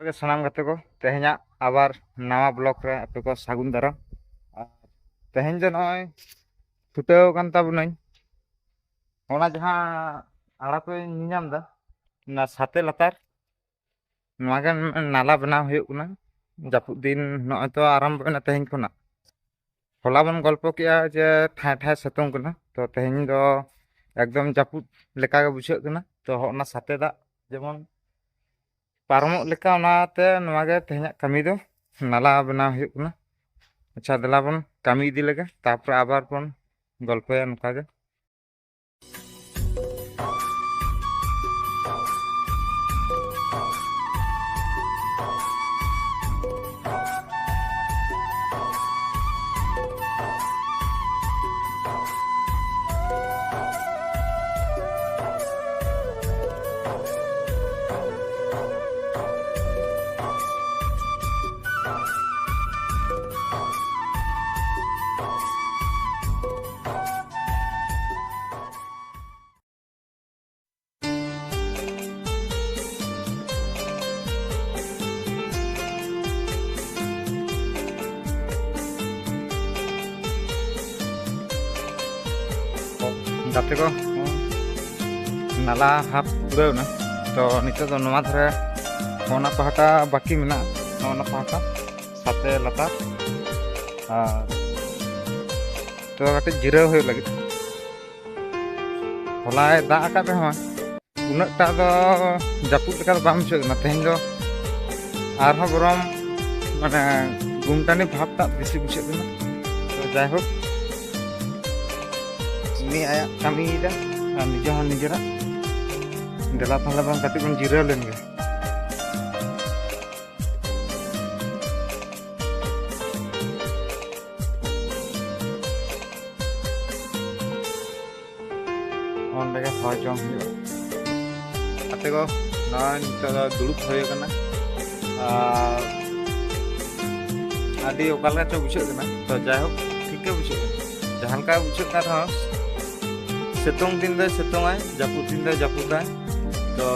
Okay सानाम गाते को तेहना आबार नवा ब्लॉक रे आपे को सागुन दाराम। तेहन जो नय छुटेव कान ताबुनाई ओना जहां आड़ा पे निनाम दा ना साते लतार नवागे नाला बनाव हुयुग कना। जापुद दिन नय तो आरंभ ना तेहन खोना होला बन गल्प किया जे ठाय ठाय सतों कना तो तेहन दो एकदम जापुद लेका गे बुझाᱹᱜ कना। तो होना साते दा जेमन पारमोग लेका ओनाते नवागे तेहनाक कमी दो नाला बनाव हुयुग कना। अच्छा देला बन कमी इदी लेगे तारपर आबार बन गल्पया नोका गे। गाते को नाला हाफ पुरावना तो नितो दो नवा धरे ओना पहाटा बाकी मेना ओना पहाटा साते लता तो काटे जिराव हुयुग लगिद हलाय दा आकाद रह उनटा दो जापुद लेका बाम बुझाᱹᱜ कना। तेहन दो आरहो बरम माने गुमटानी भाबटा बेसि बुझाᱹᱜ कना। तो जायहोक ini ayak kami ida nijahan nijera dela pala bang kati bang jira len ge on lega ha jom hiyo ate ko na nito da dulup hoye kana adi okal ka cho buझाᱹᱜ kana। तो जायहोक ठीक के बुझाᱹᱜ जहां का बुझाᱹᱜ का रहा सितुंग दिन दे सितुंग आय जापुद दिन दे जापुद आय तो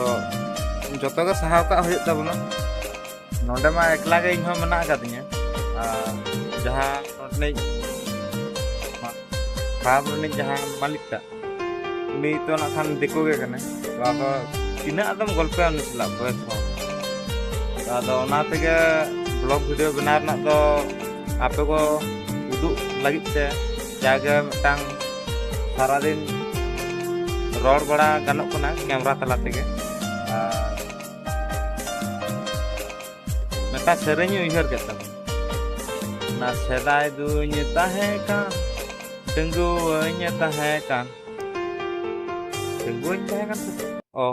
जतो के सहाव का हुयुग ताबुना। नोंडे मा एकला गे इनहो मना कादिया जहां नोंडे फार्म रनिंग जहां मालिक ता उनी तो ना खान दिको गे कने। तो आदो तिना आदम गल्प उनी सला बयस हो तो आदो ओना तेगे ब्लॉग वीडियो बना रना तो आपे को उदुग लगित ते जागे मिटांग सारा दिन रोड बड़ा गानोग कना कैमरा तला तेगे मेटा सेरेñ उइहार के तब ना सेदाय दुñ ताहे कान डेंगुवñ ताहे कान डेंगुवñ ताहे कान ओ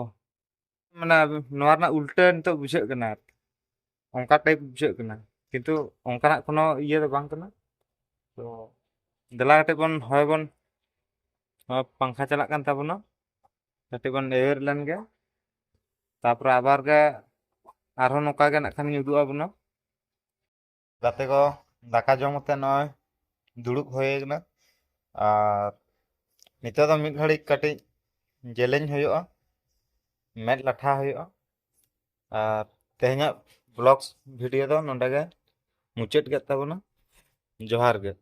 माने नोआ रना उल्टा नितो बुझाᱹᱜ कना ओंका टाइप बुझाᱹᱜ कना किंतु ओंकाना कोनो इया दो बांग कना। तो देला कटे बन होय बन पंखा चलाक कान ताबुना कटे बन एयर लेन गे तापर आबार गे आरो नोका गे नाखान उदुग आबुना। गाते को दाका जमते नय दुड़ुब होय गना आर नितो दो मिद घड़ी कटे जेलेñ हुयुगा मेद लाठा हुयुगा। आर तेहना ब्लॉग्स वीडियो दो नोंडे गे मुचाद गे ताबुना। जोहार गे।